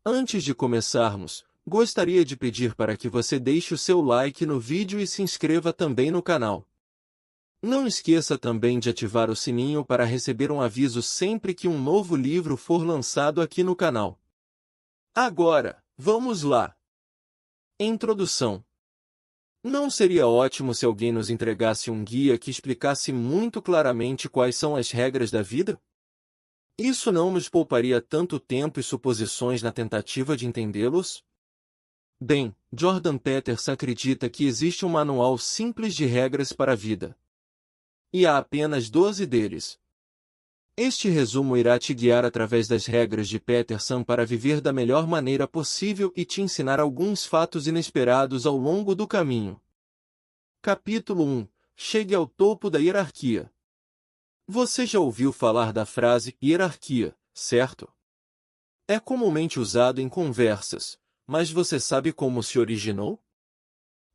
Antes de começarmos, gostaria de pedir para que você deixe o seu like no vídeo e se inscreva também no canal. Não esqueça também de ativar o sininho para receber um aviso sempre que um novo livro for lançado aqui no canal. Agora, vamos lá! Introdução. Não seria ótimo se alguém nos entregasse um guia que explicasse muito claramente quais são as regras da vida? Isso não nos pouparia tanto tempo e suposições na tentativa de entendê-los? Bem, Jordan Peterson acredita que existe um manual simples de regras para a vida. E há apenas 12 deles. Este resumo irá te guiar através das regras de Peterson para viver da melhor maneira possível e te ensinar alguns fatos inesperados ao longo do caminho. Capítulo 1. Chegue ao topo da hierarquia. Você já ouviu falar da frase hierarquia, certo? É comumente usado em conversas, mas você sabe como se originou?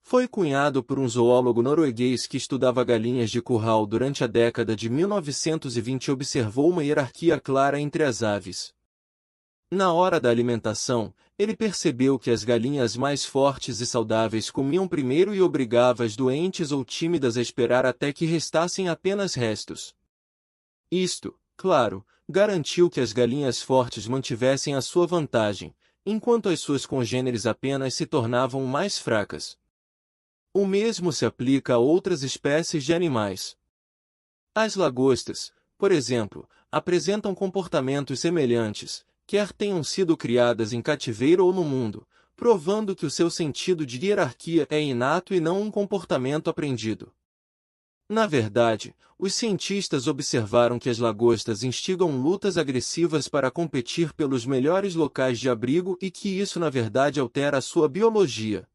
Foi cunhado por um zoólogo norueguês que estudava galinhas de curral durante a década de 1920 e observou uma hierarquia clara entre as aves. Na hora da alimentação, ele percebeu que as galinhas mais fortes e saudáveis comiam primeiro e obrigava as doentes ou tímidas a esperar até que restassem apenas restos. Isto, claro, garantiu que as galinhas fortes mantivessem a sua vantagem, enquanto as suas congêneres apenas se tornavam mais fracas. O mesmo se aplica a outras espécies de animais. As lagostas, por exemplo, apresentam comportamentos semelhantes, quer tenham sido criadas em cativeiro ou no mundo, provando que o seu sentido de hierarquia é inato e não um comportamento aprendido. Na verdade, os cientistas observaram que as lagostas instigam lutas agressivas para competir pelos melhores locais de abrigo e que isso na verdade altera a sua biologia.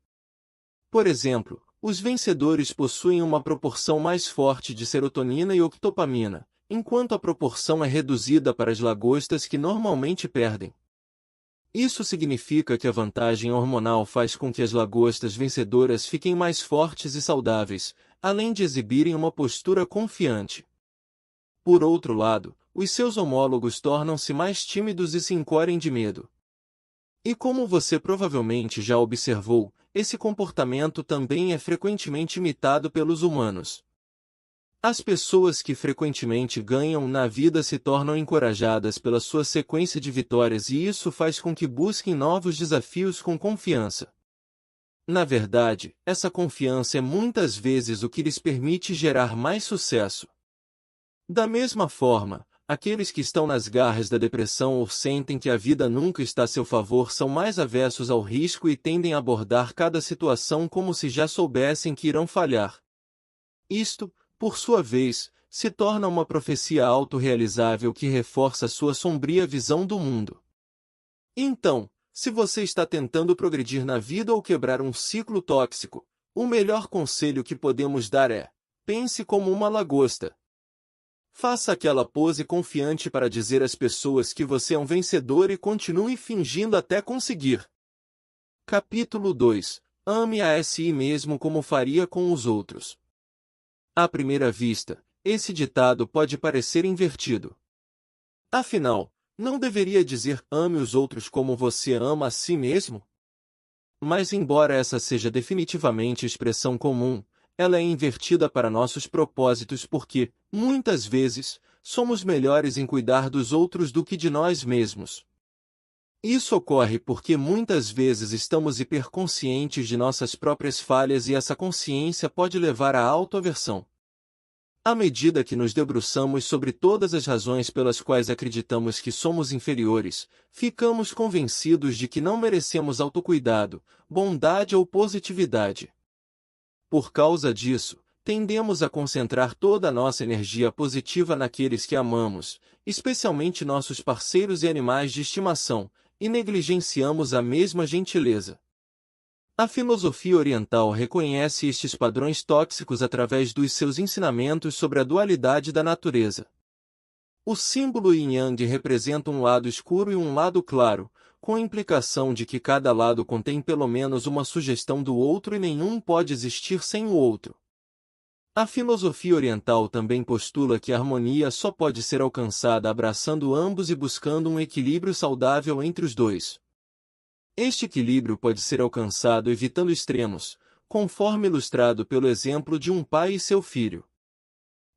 Por exemplo, os vencedores possuem uma proporção mais forte de serotonina e octopamina, enquanto a proporção é reduzida para as lagostas que normalmente perdem. Isso significa que a vantagem hormonal faz com que as lagostas vencedoras fiquem mais fortes e saudáveis, além de exibirem uma postura confiante. Por outro lado, os seus homólogos tornam-se mais tímidos e se encolhem de medo. E como você provavelmente já observou, esse comportamento também é frequentemente imitado pelos humanos. As pessoas que frequentemente ganham na vida se tornam encorajadas pela sua sequência de vitórias e isso faz com que busquem novos desafios com confiança. Na verdade, essa confiança é muitas vezes o que lhes permite gerar mais sucesso. Da mesma forma, aqueles que estão nas garras da depressão ou sentem que a vida nunca está a seu favor são mais avessos ao risco e tendem a abordar cada situação como se já soubessem que irão falhar. Isto, por sua vez, se torna uma profecia autorrealizável que reforça sua sombria visão do mundo. Então, se você está tentando progredir na vida ou quebrar um ciclo tóxico, o melhor conselho que podemos dar é: pense como uma lagosta. Faça aquela pose confiante para dizer às pessoas que você é um vencedor e continue fingindo até conseguir. Capítulo 2. Ame a si mesmo como faria com os outros. À primeira vista, esse ditado pode parecer invertido. Afinal, não deveria dizer ame os outros como você ama a si mesmo? Mas embora essa seja definitivamente expressão comum, ela é invertida para nossos propósitos porque, muitas vezes, somos melhores em cuidar dos outros do que de nós mesmos. Isso ocorre porque muitas vezes estamos hiperconscientes de nossas próprias falhas e essa consciência pode levar à autoaversão. À medida que nos debruçamos sobre todas as razões pelas quais acreditamos que somos inferiores, ficamos convencidos de que não merecemos autocuidado, bondade ou positividade. Por causa disso, tendemos a concentrar toda a nossa energia positiva naqueles que amamos, especialmente nossos parceiros e animais de estimação, e negligenciamos a mesma gentileza. A filosofia oriental reconhece estes padrões tóxicos através dos seus ensinamentos sobre a dualidade da natureza. O símbolo yin-yang representa um lado escuro e um lado claro, com a implicação de que cada lado contém pelo menos uma sugestão do outro e nenhum pode existir sem o outro. A filosofia oriental também postula que a harmonia só pode ser alcançada abraçando ambos e buscando um equilíbrio saudável entre os dois. Este equilíbrio pode ser alcançado evitando extremos, conforme ilustrado pelo exemplo de um pai e seu filho.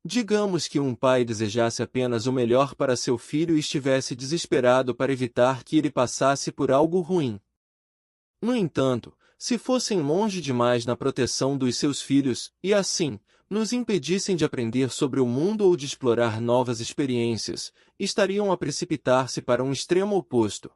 Digamos que um pai desejasse apenas o melhor para seu filho e estivesse desesperado para evitar que ele passasse por algo ruim. No entanto, se fossem longe demais na proteção dos seus filhos, e assim, nos impedissem de aprender sobre o mundo ou de explorar novas experiências, estariam a precipitar-se para um extremo oposto.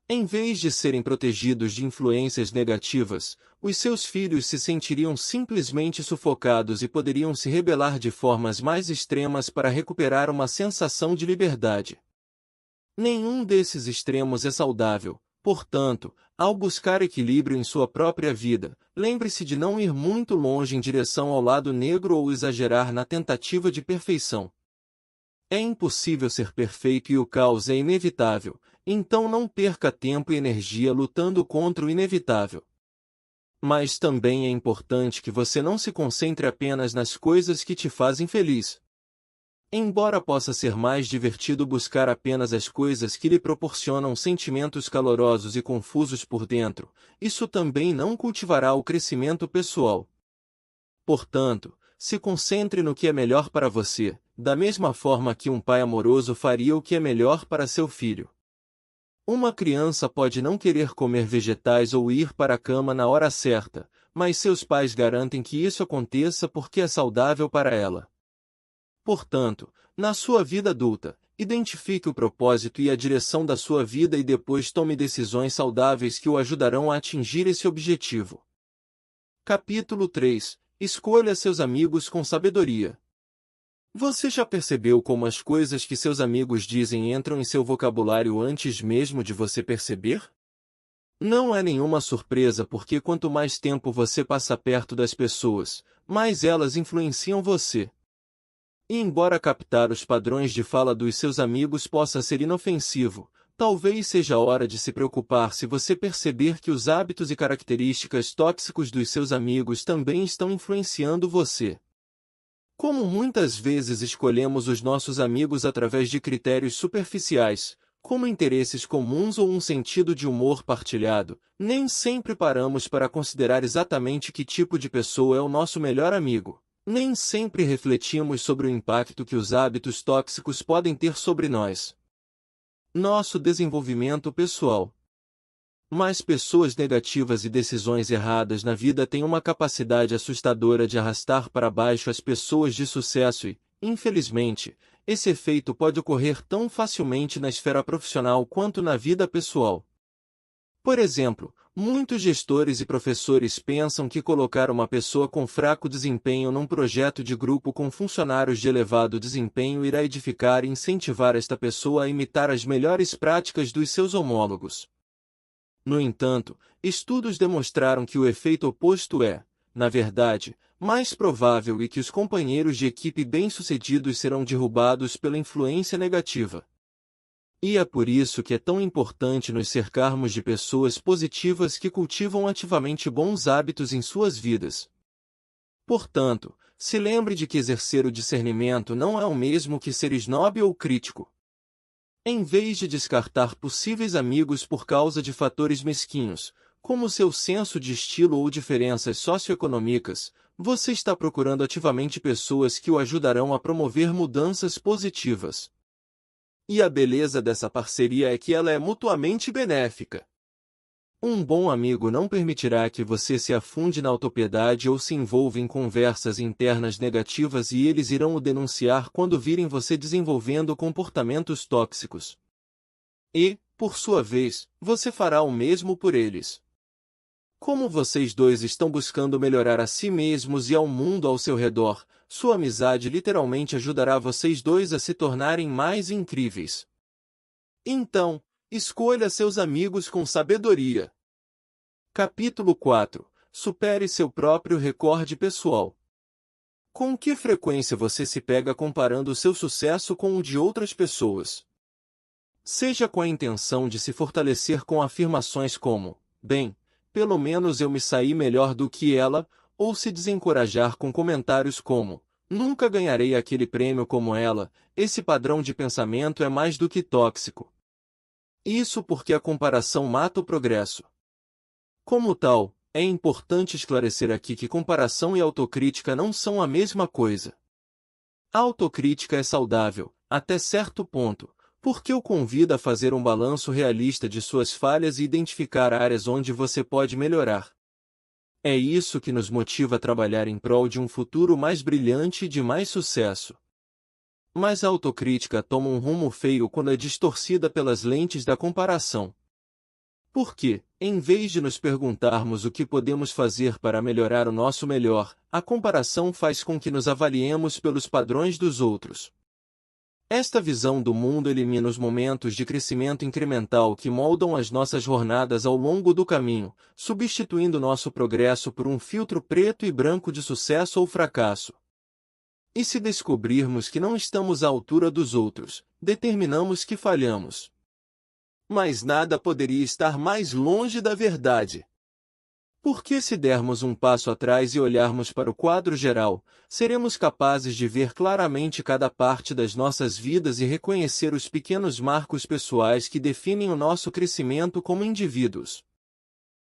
Em vez de serem protegidos de influências negativas, os seus filhos se sentiriam simplesmente sufocados e poderiam se rebelar de formas mais extremas para recuperar uma sensação de liberdade. Nenhum desses extremos é saudável, portanto, ao buscar equilíbrio em sua própria vida, lembre-se de não ir muito longe em direção ao lado negro ou exagerar na tentativa de perfeição. É impossível ser perfeito e o caos é inevitável, então não perca tempo e energia lutando contra o inevitável. Mas também é importante que você não se concentre apenas nas coisas que te fazem feliz. Embora possa ser mais divertido buscar apenas as coisas que lhe proporcionam sentimentos calorosos e confusos por dentro, isso também não cultivará o crescimento pessoal. Portanto, se concentre no que é melhor para você, da mesma forma que um pai amoroso faria o que é melhor para seu filho. Uma criança pode não querer comer vegetais ou ir para a cama na hora certa, mas seus pais garantem que isso aconteça porque é saudável para ela. Portanto, na sua vida adulta, identifique o propósito e a direção da sua vida e depois tome decisões saudáveis que o ajudarão a atingir esse objetivo. Capítulo 3. Escolha seus amigos com sabedoria. Você já percebeu como as coisas que seus amigos dizem entram em seu vocabulário antes mesmo de você perceber? Não é nenhuma surpresa porque quanto mais tempo você passa perto das pessoas, mais elas influenciam você. E embora captar os padrões de fala dos seus amigos possa ser inofensivo, talvez seja hora de se preocupar se você perceber que os hábitos e características tóxicos dos seus amigos também estão influenciando você. Como muitas vezes escolhemos os nossos amigos através de critérios superficiais, como interesses comuns ou um sentido de humor partilhado, nem sempre paramos para considerar exatamente que tipo de pessoa é o nosso melhor amigo. Nem sempre refletimos sobre o impacto que os hábitos tóxicos podem ter sobre nós. Nosso desenvolvimento pessoal. Mas pessoas negativas e decisões erradas na vida têm uma capacidade assustadora de arrastar para baixo as pessoas de sucesso e, infelizmente, esse efeito pode ocorrer tão facilmente na esfera profissional quanto na vida pessoal. Por exemplo, muitos gestores e professores pensam que colocar uma pessoa com fraco desempenho num projeto de grupo com funcionários de elevado desempenho irá edificar e incentivar esta pessoa a imitar as melhores práticas dos seus homólogos. No entanto, estudos demonstraram que o efeito oposto é, na verdade, mais provável e que os companheiros de equipe bem-sucedidos serão derrubados pela influência negativa. E é por isso que é tão importante nos cercarmos de pessoas positivas que cultivam ativamente bons hábitos em suas vidas. Portanto, se lembre de que exercer o discernimento não é o mesmo que ser esnobe ou crítico. Em vez de descartar possíveis amigos por causa de fatores mesquinhos, como seu senso de estilo ou diferenças socioeconômicas, você está procurando ativamente pessoas que o ajudarão a promover mudanças positivas. E a beleza dessa parceria é que ela é mutuamente benéfica. Um bom amigo não permitirá que você se afunde na autopiedade ou se envolva em conversas internas negativas e eles irão o denunciar quando virem você desenvolvendo comportamentos tóxicos. E, por sua vez, você fará o mesmo por eles. Como vocês dois estão buscando melhorar a si mesmos e ao mundo ao seu redor, sua amizade literalmente ajudará vocês dois a se tornarem mais incríveis. Então, escolha seus amigos com sabedoria. Capítulo 4. Supere seu próprio recorde pessoal. Com que frequência você se pega comparando seu sucesso com o de outras pessoas? Seja com a intenção de se fortalecer com afirmações como, bem, pelo menos eu me saí melhor do que ela, ou se desencorajar com comentários como, nunca ganharei aquele prêmio como ela, esse padrão de pensamento é mais do que tóxico. Isso porque a comparação mata o progresso. Como tal, é importante esclarecer aqui que comparação e autocrítica não são a mesma coisa. A autocrítica é saudável, até certo ponto, porque o convida a fazer um balanço realista de suas falhas e identificar áreas onde você pode melhorar. É isso que nos motiva a trabalhar em prol de um futuro mais brilhante e de mais sucesso. Mas a autocrítica toma um rumo feio quando é distorcida pelas lentes da comparação. Porque, em vez de nos perguntarmos o que podemos fazer para melhorar o nosso melhor, a comparação faz com que nos avaliemos pelos padrões dos outros. Esta visão do mundo elimina os momentos de crescimento incremental que moldam as nossas jornadas ao longo do caminho, substituindo nosso progresso por um filtro preto e branco de sucesso ou fracasso. E se descobrirmos que não estamos à altura dos outros, determinamos que falhamos. Mas nada poderia estar mais longe da verdade. Porque se dermos um passo atrás e olharmos para o quadro geral, seremos capazes de ver claramente cada parte das nossas vidas e reconhecer os pequenos marcos pessoais que definem o nosso crescimento como indivíduos.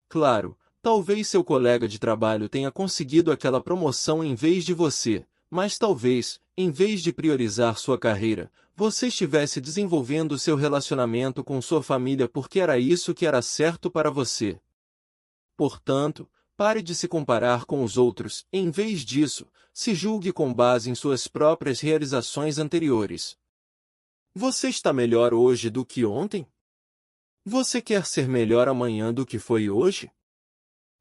Claro, talvez seu colega de trabalho tenha conseguido aquela promoção em vez de você, mas talvez, em vez de priorizar sua carreira, você estivesse desenvolvendo seu relacionamento com sua família porque era isso que era certo para você. Portanto, pare de se comparar com os outros, em vez disso, se julgue com base em suas próprias realizações anteriores. Você está melhor hoje do que ontem? Você quer ser melhor amanhã do que foi hoje?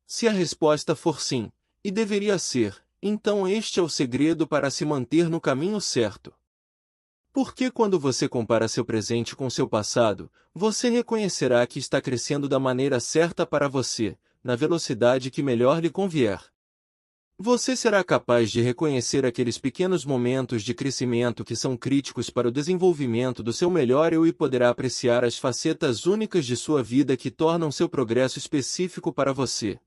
Se a resposta for sim, e deveria ser, então este é o segredo para se manter no caminho certo. Porque quando você compara seu presente com seu passado, você reconhecerá que está crescendo da maneira certa para você, na velocidade que melhor lhe convier. Você será capaz de reconhecer aqueles pequenos momentos de crescimento que são críticos para o desenvolvimento do seu melhor eu e poderá apreciar as facetas únicas de sua vida que tornam seu progresso específico para você.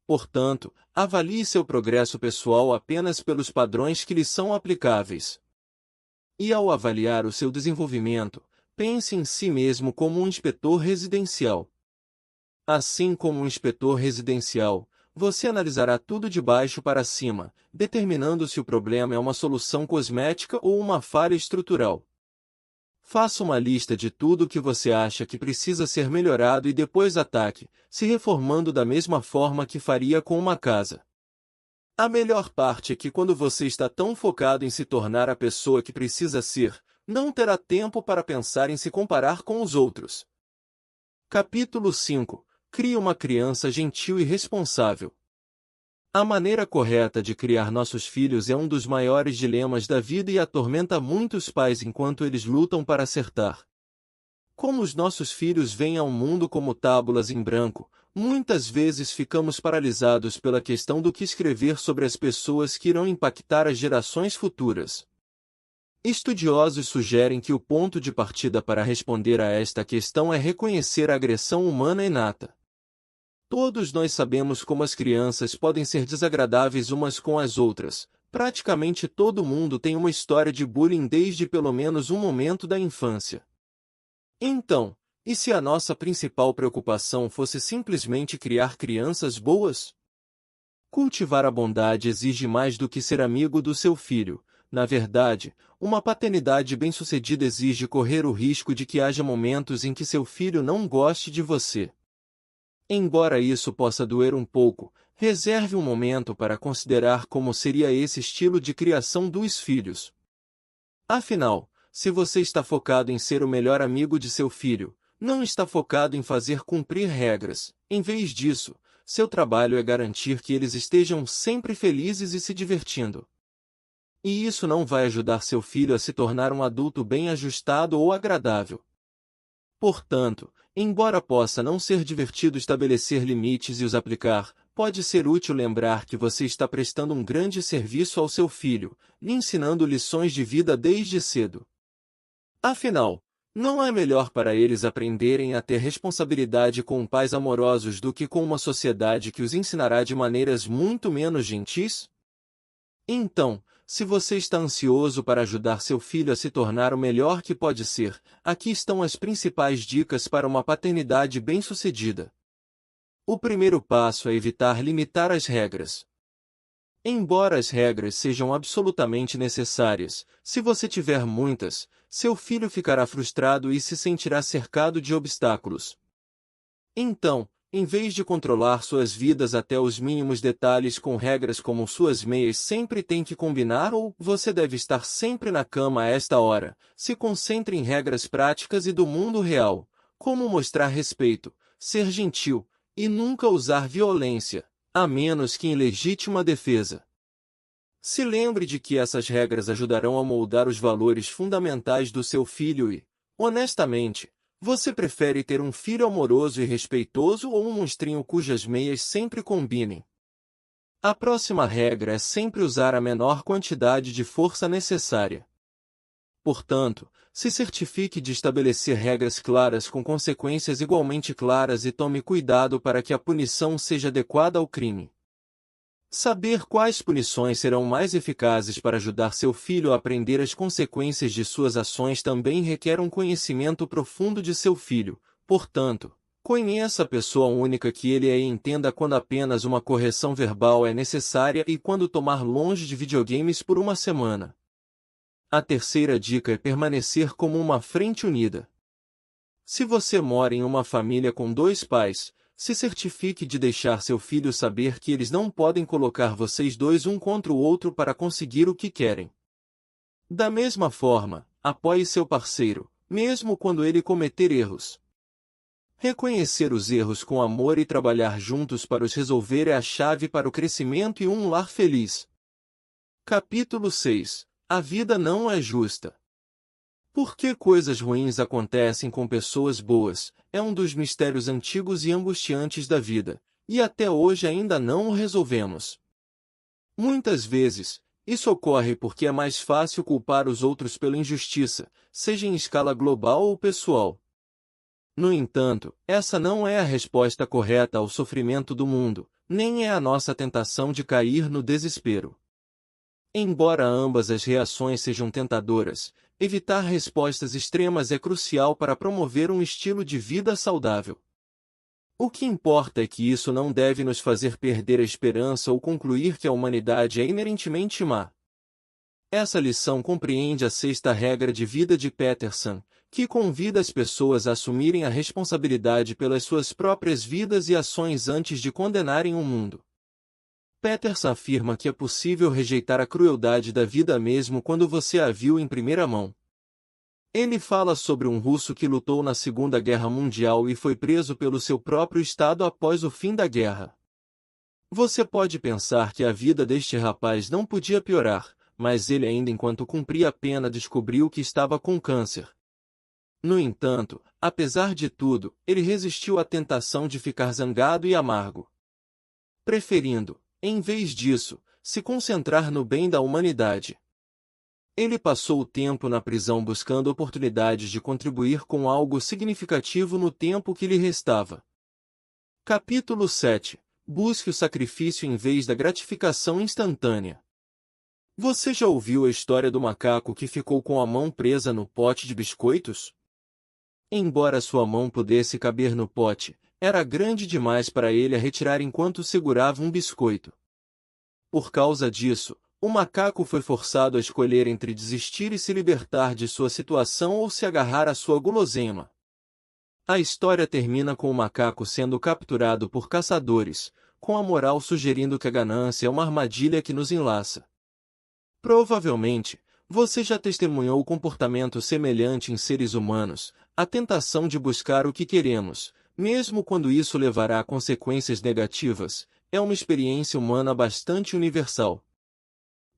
Portanto, avalie seu progresso pessoal apenas pelos padrões que lhe são aplicáveis. E ao avaliar o seu desenvolvimento, pense em si mesmo como um inspetor residencial. Assim como um inspetor residencial, você analisará tudo de baixo para cima, determinando se o problema é uma solução cosmética ou uma falha estrutural. Faça uma lista de tudo o que você acha que precisa ser melhorado e depois ataque, se reformando da mesma forma que faria com uma casa. A melhor parte é que quando você está tão focado em se tornar a pessoa que precisa ser, não terá tempo para pensar em se comparar com os outros. Capítulo 5. Crie uma criança gentil e responsável. A maneira correta de criar nossos filhos é um dos maiores dilemas da vida e atormenta muitos pais enquanto eles lutam para acertar. Como os nossos filhos vêm ao mundo como tábulas em branco, muitas vezes ficamos paralisados pela questão do que escrever sobre as pessoas que irão impactar as gerações futuras. Estudiosos sugerem que o ponto de partida para responder a esta questão é reconhecer a agressão humana inata. Todos nós sabemos como as crianças podem ser desagradáveis umas com as outras. Praticamente todo mundo tem uma história de bullying desde pelo menos um momento da infância. Então, e se a nossa principal preocupação fosse simplesmente criar crianças boas? Cultivar a bondade exige mais do que ser amigo do seu filho. Na verdade, uma paternidade bem-sucedida exige correr o risco de que haja momentos em que seu filho não goste de você. Embora isso possa doer um pouco, reserve um momento para considerar como seria esse estilo de criação dos filhos. Afinal, se você está focado em ser o melhor amigo de seu filho, não está focado em fazer cumprir regras. Em vez disso, seu trabalho é garantir que eles estejam sempre felizes e se divertindo. E isso não vai ajudar seu filho a se tornar um adulto bem ajustado ou agradável. Portanto, embora possa não ser divertido estabelecer limites e os aplicar, pode ser útil lembrar que você está prestando um grande serviço ao seu filho, lhe ensinando lições de vida desde cedo. Afinal, não é melhor para eles aprenderem a ter responsabilidade com pais amorosos do que com uma sociedade que os ensinará de maneiras muito menos gentis? Então, Se você está ansioso para ajudar seu filho a se tornar o melhor que pode ser, aqui estão as principais dicas para uma paternidade bem-sucedida. O primeiro passo é evitar limitar as regras. Embora as regras sejam absolutamente necessárias, se você tiver muitas, seu filho ficará frustrado e se sentirá cercado de obstáculos. Então, em vez de controlar suas vidas até os mínimos detalhes com regras como suas meias sempre têm que combinar ou você deve estar sempre na cama a esta hora, se concentre em regras práticas e do mundo real, como mostrar respeito, ser gentil, e nunca usar violência, a menos que em legítima defesa. Se lembre de que essas regras ajudarão a moldar os valores fundamentais do seu filho e, honestamente, você prefere ter um filho amoroso e respeitoso ou um monstrinho cujas meias sempre combinem? A próxima regra é sempre usar a menor quantidade de força necessária. Portanto, se certifique de estabelecer regras claras com consequências igualmente claras e tome cuidado para que a punição seja adequada ao crime. Saber quais punições serão mais eficazes para ajudar seu filho a aprender as consequências de suas ações também requer um conhecimento profundo de seu filho. Portanto, conheça a pessoa única que ele é e entenda quando apenas uma correção verbal é necessária e quando tomar longe de videogames por uma semana. A terceira dica é permanecer como uma frente unida. Se você mora em uma família com dois pais, se certifique de deixar seu filho saber que eles não podem colocar vocês dois um contra o outro para conseguir o que querem. Da mesma forma, apoie seu parceiro, mesmo quando ele cometer erros. Reconhecer os erros com amor e trabalhar juntos para os resolver é a chave para o crescimento e um lar feliz. Capítulo 6. A vida não é justa. Por que coisas ruins acontecem com pessoas boas, é um dos mistérios antigos e angustiantes da vida, e até hoje ainda não o resolvemos. Muitas vezes, isso ocorre porque é mais fácil culpar os outros pela injustiça, seja em escala global ou pessoal. No entanto, essa não é a resposta correta ao sofrimento do mundo, nem é a nossa tentação de cair no desespero. Embora ambas as reações sejam tentadoras, evitar respostas extremas é crucial para promover um estilo de vida saudável. O que importa é que isso não deve nos fazer perder a esperança ou concluir que a humanidade é inerentemente má. Essa lição compreende a sexta regra de vida de Peterson, que convida as pessoas a assumirem a responsabilidade pelas suas próprias vidas e ações antes de condenarem o mundo. Peterson afirma que é possível rejeitar a crueldade da vida mesmo quando você a viu em primeira mão. Ele fala sobre um russo que lutou na Segunda Guerra Mundial e foi preso pelo seu próprio estado após o fim da guerra. Você pode pensar que a vida deste rapaz não podia piorar, mas ele ainda enquanto cumpria a pena descobriu que estava com câncer. No entanto, apesar de tudo, ele resistiu à tentação de ficar zangado e amargo. Preferindo, em vez disso, se concentrar no bem da humanidade. Ele passou o tempo na prisão buscando oportunidades de contribuir com algo significativo no tempo que lhe restava. Capítulo 7. Busque o sacrifício em vez da gratificação instantânea. Você já ouviu a história do macaco que ficou com a mão presa no pote de biscoitos? Embora sua mão pudesse caber no pote, era grande demais para ele a retirar enquanto segurava um biscoito. Por causa disso, o macaco foi forçado a escolher entre desistir e se libertar de sua situação ou se agarrar à sua guloseima. A história termina com o macaco sendo capturado por caçadores, com a moral sugerindo que a ganância é uma armadilha que nos enlaça. Provavelmente, você já testemunhou comportamento semelhante em seres humanos, a tentação de buscar o que queremos, mesmo quando isso levará a consequências negativas, é uma experiência humana bastante universal.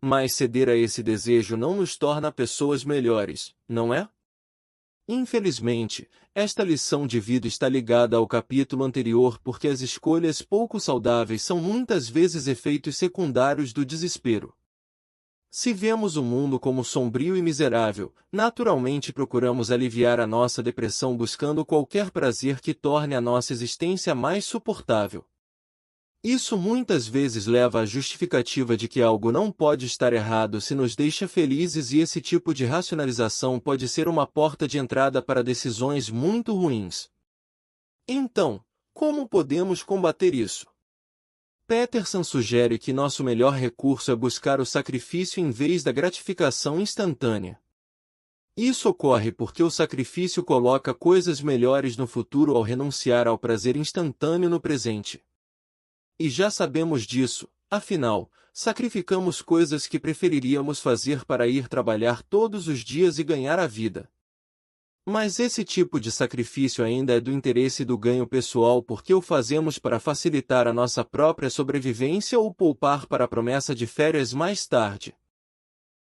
Mas ceder a esse desejo não nos torna pessoas melhores, não é? Infelizmente, esta lição de vida está ligada ao capítulo anterior porque as escolhas pouco saudáveis são muitas vezes efeitos secundários do desespero. Se vemos o mundo como sombrio e miserável, naturalmente procuramos aliviar a nossa depressão buscando qualquer prazer que torne a nossa existência mais suportável. Isso muitas vezes leva à justificativa de que algo não pode estar errado se nos deixa felizes, e esse tipo de racionalização pode ser uma porta de entrada para decisões muito ruins. Então, como podemos combater isso? Peterson sugere que nosso melhor recurso é buscar o sacrifício em vez da gratificação instantânea. Isso ocorre porque o sacrifício coloca coisas melhores no futuro ao renunciar ao prazer instantâneo no presente. E já sabemos disso, afinal, sacrificamos coisas que preferiríamos fazer para ir trabalhar todos os dias e ganhar a vida. Mas esse tipo de sacrifício ainda é do interesse do ganho pessoal porque o fazemos para facilitar a nossa própria sobrevivência ou poupar para a promessa de férias mais tarde.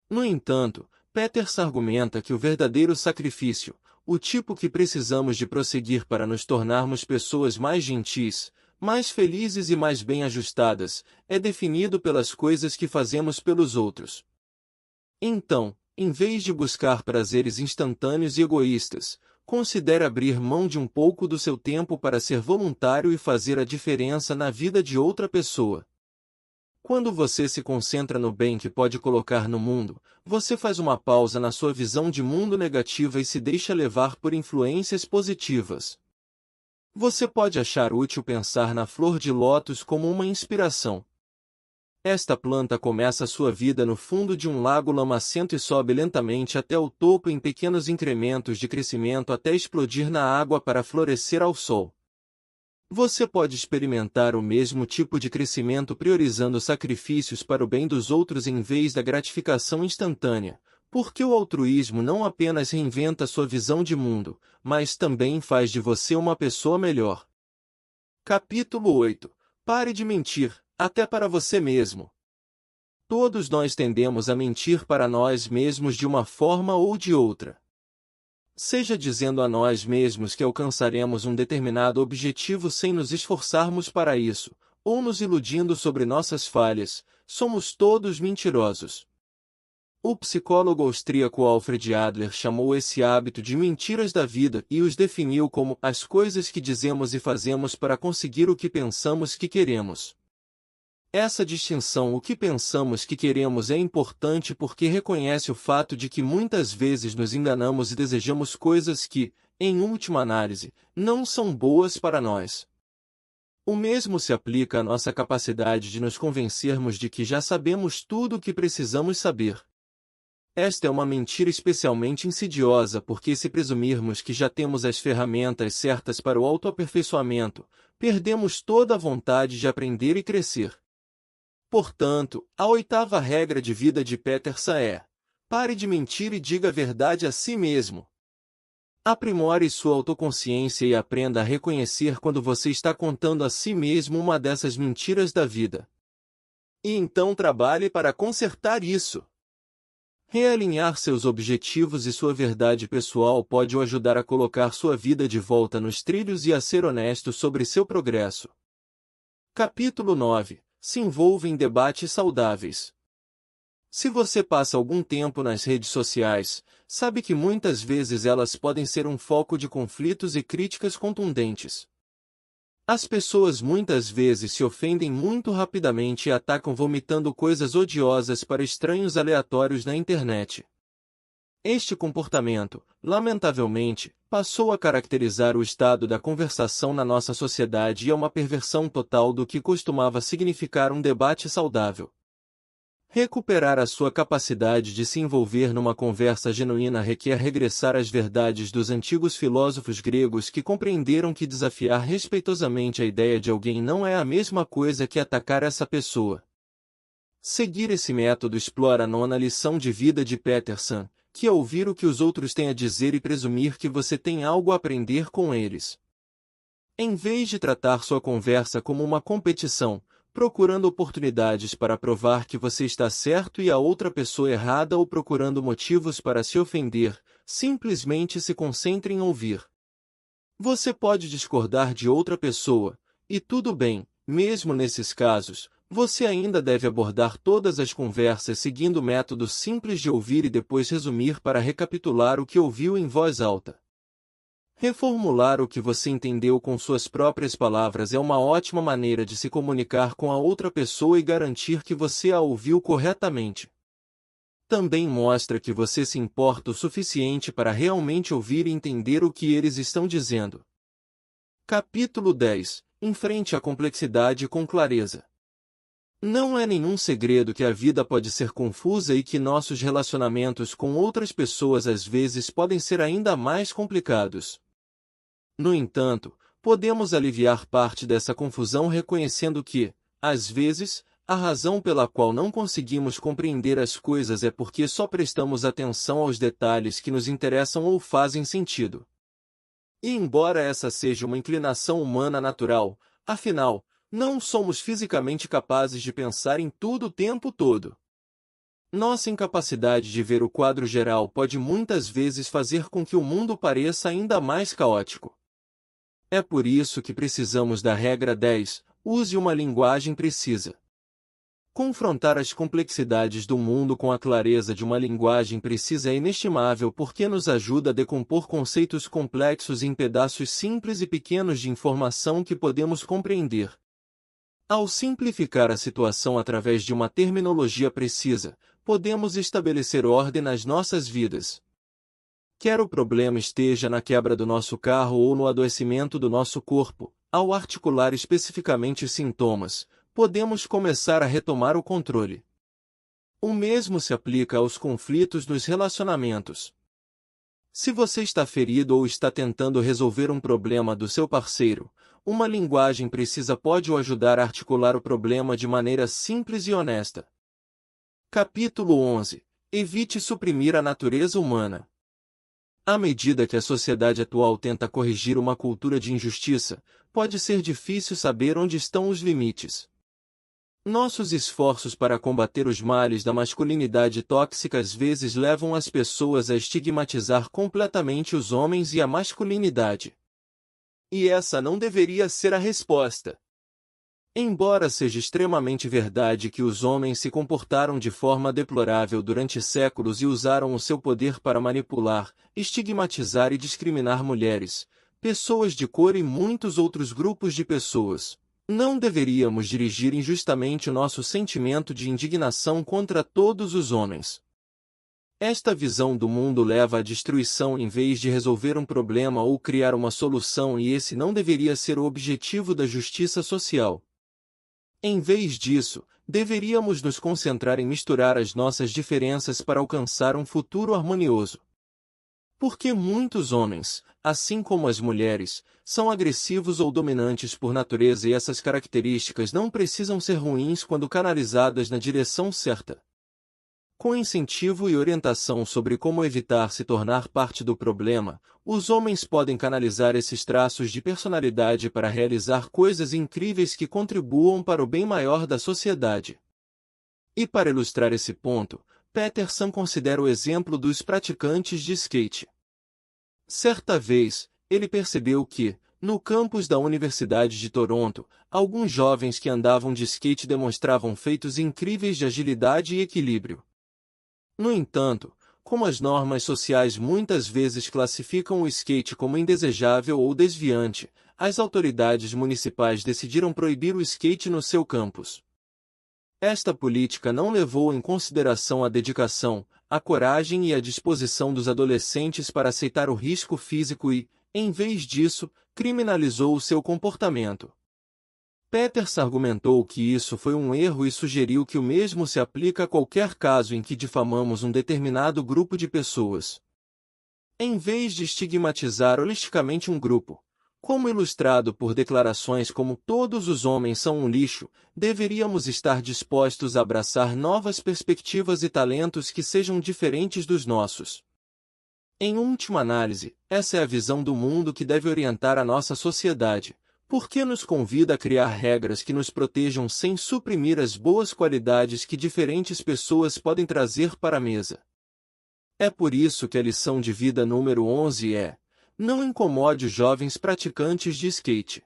No entanto, Peterson argumenta que o verdadeiro sacrifício, o tipo que precisamos de prosseguir para nos tornarmos pessoas mais gentis, mais felizes e mais bem ajustadas, é definido pelas coisas que fazemos pelos outros. Então, em vez de buscar prazeres instantâneos e egoístas, considere abrir mão de um pouco do seu tempo para ser voluntário e fazer a diferença na vida de outra pessoa. Quando você se concentra no bem que pode colocar no mundo, você faz uma pausa na sua visão de mundo negativa e se deixa levar por influências positivas. Você pode achar útil pensar na flor de lótus como uma inspiração. Esta planta começa sua vida no fundo de um lago lamacento e sobe lentamente até o topo em pequenos incrementos de crescimento até explodir na água para florescer ao sol. Você pode experimentar o mesmo tipo de crescimento priorizando sacrifícios para o bem dos outros em vez da gratificação instantânea, porque o altruísmo não apenas reinventa sua visão de mundo, mas também faz de você uma pessoa melhor. Capítulo 8. Pare de mentir, até para você mesmo. Todos nós tendemos a mentir para nós mesmos de uma forma ou de outra. Seja dizendo a nós mesmos que alcançaremos um determinado objetivo sem nos esforçarmos para isso, ou nos iludindo sobre nossas falhas, somos todos mentirosos. O psicólogo austríaco Alfred Adler chamou esse hábito de mentiras da vida e os definiu como as coisas que dizemos e fazemos para conseguir o que pensamos que queremos. Essa distinção, o que pensamos que queremos, é importante porque reconhece o fato de que muitas vezes nos enganamos e desejamos coisas que, em última análise, não são boas para nós. O mesmo se aplica à nossa capacidade de nos convencermos de que já sabemos tudo o que precisamos saber. Esta é uma mentira especialmente insidiosa porque, se presumirmos que já temos as ferramentas certas para o autoaperfeiçoamento, perdemos toda a vontade de aprender e crescer. Portanto, a 8ª regra de vida de Peterson é: pare de mentir e diga a verdade a si mesmo. Aprimore sua autoconsciência e aprenda a reconhecer quando você está contando a si mesmo uma dessas mentiras da vida. E então trabalhe para consertar isso. Realinhar seus objetivos e sua verdade pessoal pode o ajudar a colocar sua vida de volta nos trilhos e a ser honesto sobre seu progresso. Capítulo 9. Se envolva em debates saudáveis. Se você passa algum tempo nas redes sociais, sabe que muitas vezes elas podem ser um foco de conflitos e críticas contundentes. As pessoas muitas vezes se ofendem muito rapidamente e atacam vomitando coisas odiosas para estranhos aleatórios na internet. Este comportamento, lamentavelmente, passou a caracterizar o estado da conversação na nossa sociedade e é uma perversão total do que costumava significar um debate saudável. Recuperar a sua capacidade de se envolver numa conversa genuína requer regressar às verdades dos antigos filósofos gregos que compreenderam que desafiar respeitosamente a ideia de alguém não é a mesma coisa que atacar essa pessoa. Seguir esse método explora a 9ª lição de vida de Peterson, que é ouvir o que os outros têm a dizer e presumir que você tem algo a aprender com eles. Em vez de tratar sua conversa como uma competição, procurando oportunidades para provar que você está certo e a outra pessoa errada ou procurando motivos para se ofender, simplesmente se concentre em ouvir. Você pode discordar de outra pessoa, e tudo bem, mesmo nesses casos, você ainda deve abordar todas as conversas seguindo o método simples de ouvir e depois resumir para recapitular o que ouviu em voz alta. Reformular o que você entendeu com suas próprias palavras é uma ótima maneira de se comunicar com a outra pessoa e garantir que você a ouviu corretamente. Também mostra que você se importa o suficiente para realmente ouvir e entender o que eles estão dizendo. Capítulo 10. Enfrente a complexidade com clareza. Não é nenhum segredo que a vida pode ser confusa e que nossos relacionamentos com outras pessoas às vezes podem ser ainda mais complicados. No entanto, podemos aliviar parte dessa confusão reconhecendo que, às vezes, a razão pela qual não conseguimos compreender as coisas é porque só prestamos atenção aos detalhes que nos interessam ou fazem sentido. E embora essa seja uma inclinação humana natural, afinal, não somos fisicamente capazes de pensar em tudo o tempo todo. Nossa incapacidade de ver o quadro geral pode muitas vezes fazer com que o mundo pareça ainda mais caótico. É por isso que precisamos da regra 10, use uma linguagem precisa. Confrontar as complexidades do mundo com a clareza de uma linguagem precisa é inestimável porque nos ajuda a decompor conceitos complexos em pedaços simples e pequenos de informação que podemos compreender. Ao simplificar a situação através de uma terminologia precisa, podemos estabelecer ordem nas nossas vidas. Quer o problema esteja na quebra do nosso carro ou no adoecimento do nosso corpo, ao articular especificamente os sintomas, podemos começar a retomar o controle. O mesmo se aplica aos conflitos nos relacionamentos. Se você está ferido ou está tentando resolver um problema do seu parceiro, uma linguagem precisa pode o ajudar a articular o problema de maneira simples e honesta. Capítulo 11. Evite suprimir a natureza humana. À medida que a sociedade atual tenta corrigir uma cultura de injustiça, pode ser difícil saber onde estão os limites. Nossos esforços para combater os males da masculinidade tóxica às vezes levam as pessoas a estigmatizar completamente os homens e a masculinidade. E essa não deveria ser a resposta. Embora seja extremamente verdade que os homens se comportaram de forma deplorável durante séculos e usaram o seu poder para manipular, estigmatizar e discriminar mulheres, pessoas de cor e muitos outros grupos de pessoas, não deveríamos dirigir injustamente o nosso sentimento de indignação contra todos os homens. Esta visão do mundo leva à destruição em vez de resolver um problema ou criar uma solução, e esse não deveria ser o objetivo da justiça social. Em vez disso, deveríamos nos concentrar em misturar as nossas diferenças para alcançar um futuro harmonioso. Porque muitos homens, assim como as mulheres, são agressivos ou dominantes por natureza, e essas características não precisam ser ruins quando canalizadas na direção certa. Com incentivo e orientação sobre como evitar se tornar parte do problema, os homens podem canalizar esses traços de personalidade para realizar coisas incríveis que contribuam para o bem maior da sociedade. E para ilustrar esse ponto, Peterson considera o exemplo dos praticantes de skate. Certa vez, ele percebeu que, no campus da Universidade de Toronto, alguns jovens que andavam de skate demonstravam feitos incríveis de agilidade e equilíbrio. No entanto, como as normas sociais muitas vezes classificam o skate como indesejável ou desviante, as autoridades municipais decidiram proibir o skate no seu campus. Esta política não levou em consideração a dedicação, a coragem e a disposição dos adolescentes para aceitar o risco físico e, em vez disso, criminalizou o seu comportamento. Peterson argumentou que isso foi um erro e sugeriu que o mesmo se aplica a qualquer caso em que difamamos um determinado grupo de pessoas. Em vez de estigmatizar holisticamente um grupo, como ilustrado por declarações como "todos os homens são um lixo", deveríamos estar dispostos a abraçar novas perspectivas e talentos que sejam diferentes dos nossos. Em última análise, essa é a visão do mundo que deve orientar a nossa sociedade, porque nos convida a criar regras que nos protejam sem suprimir as boas qualidades que diferentes pessoas podem trazer para a mesa. É por isso que a lição de vida número 11 é: não incomode os jovens praticantes de skate.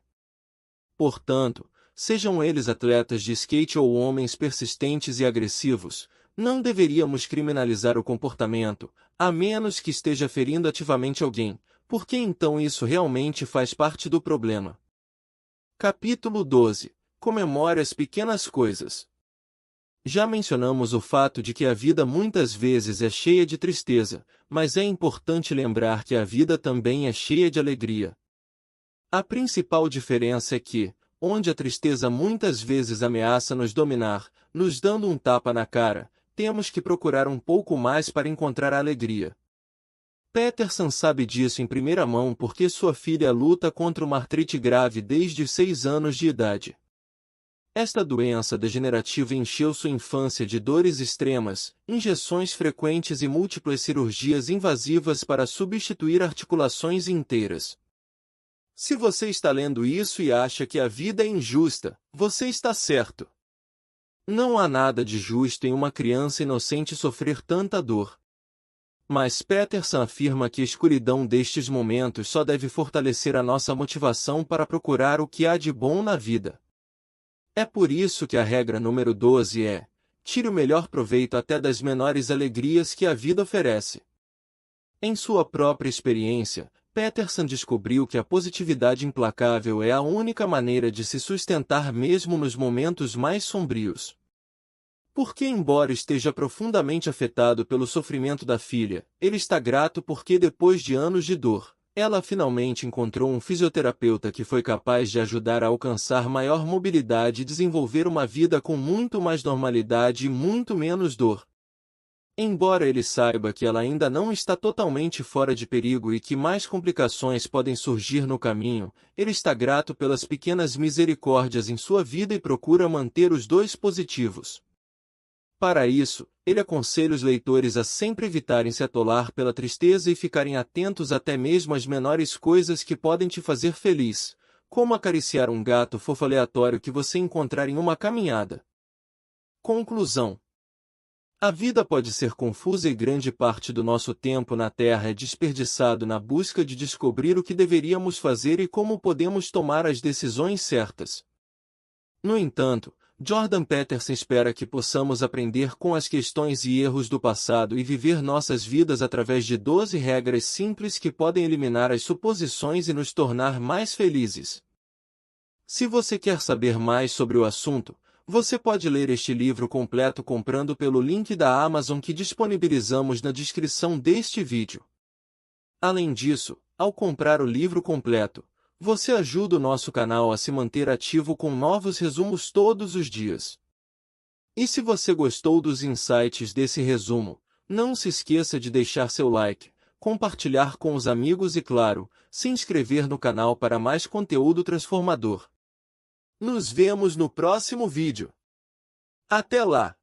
Portanto, sejam eles atletas de skate ou homens persistentes e agressivos, não deveríamos criminalizar o comportamento, a menos que esteja ferindo ativamente alguém, Porque então isso realmente faz parte do problema. Capítulo 12. Comemore as pequenas coisas. Já mencionamos o fato de que a vida muitas vezes é cheia de tristeza, mas é importante lembrar que a vida também é cheia de alegria. A principal diferença é que, onde a tristeza muitas vezes ameaça nos dominar, nos dando um tapa na cara, temos que procurar um pouco mais para encontrar a alegria. Peterson sabe disso em primeira mão porque sua filha luta contra uma artrite grave desde os 6 anos de idade. Esta doença degenerativa encheu sua infância de dores extremas, injeções frequentes e múltiplas cirurgias invasivas para substituir articulações inteiras. Se você está lendo isso e acha que a vida é injusta, você está certo. Não há nada de justo em uma criança inocente sofrer tanta dor. Mas Peterson afirma que a escuridão destes momentos só deve fortalecer a nossa motivação para procurar o que há de bom na vida. É por isso que a regra número 12 é: tire o melhor proveito até das menores alegrias que a vida oferece. Em sua própria experiência, Peterson descobriu que a positividade implacável é a única maneira de se sustentar mesmo nos momentos mais sombrios. Porque, embora esteja profundamente afetado pelo sofrimento da filha, ele está grato porque depois de anos de dor, ela finalmente encontrou um fisioterapeuta que foi capaz de ajudar a alcançar maior mobilidade e desenvolver uma vida com muito mais normalidade e muito menos dor. Embora ele saiba que ela ainda não está totalmente fora de perigo e que mais complicações podem surgir no caminho, ele está grato pelas pequenas misericórdias em sua vida e procura manter os dois positivos. Para isso, ele aconselha os leitores a sempre evitarem se atolar pela tristeza e ficarem atentos até mesmo às menores coisas que podem te fazer feliz, como acariciar um gato fofo aleatório que você encontrar em uma caminhada. Conclusão: a vida pode ser confusa e grande parte do nosso tempo na Terra é desperdiçado na busca de descobrir o que deveríamos fazer e como podemos tomar as decisões certas. No entanto, Jordan Peterson espera que possamos aprender com as questões e erros do passado e viver nossas vidas através de 12 regras simples que podem eliminar as suposições e nos tornar mais felizes. Se você quer saber mais sobre o assunto, você pode ler este livro completo comprando pelo link da Amazon que disponibilizamos na descrição deste vídeo. Além disso, ao comprar o livro completo, você ajuda o nosso canal a se manter ativo com novos resumos todos os dias. E se você gostou dos insights desse resumo, não se esqueça de deixar seu like, compartilhar com os amigos e, claro, se inscrever no canal para mais conteúdo transformador. Nos vemos no próximo vídeo. Até lá!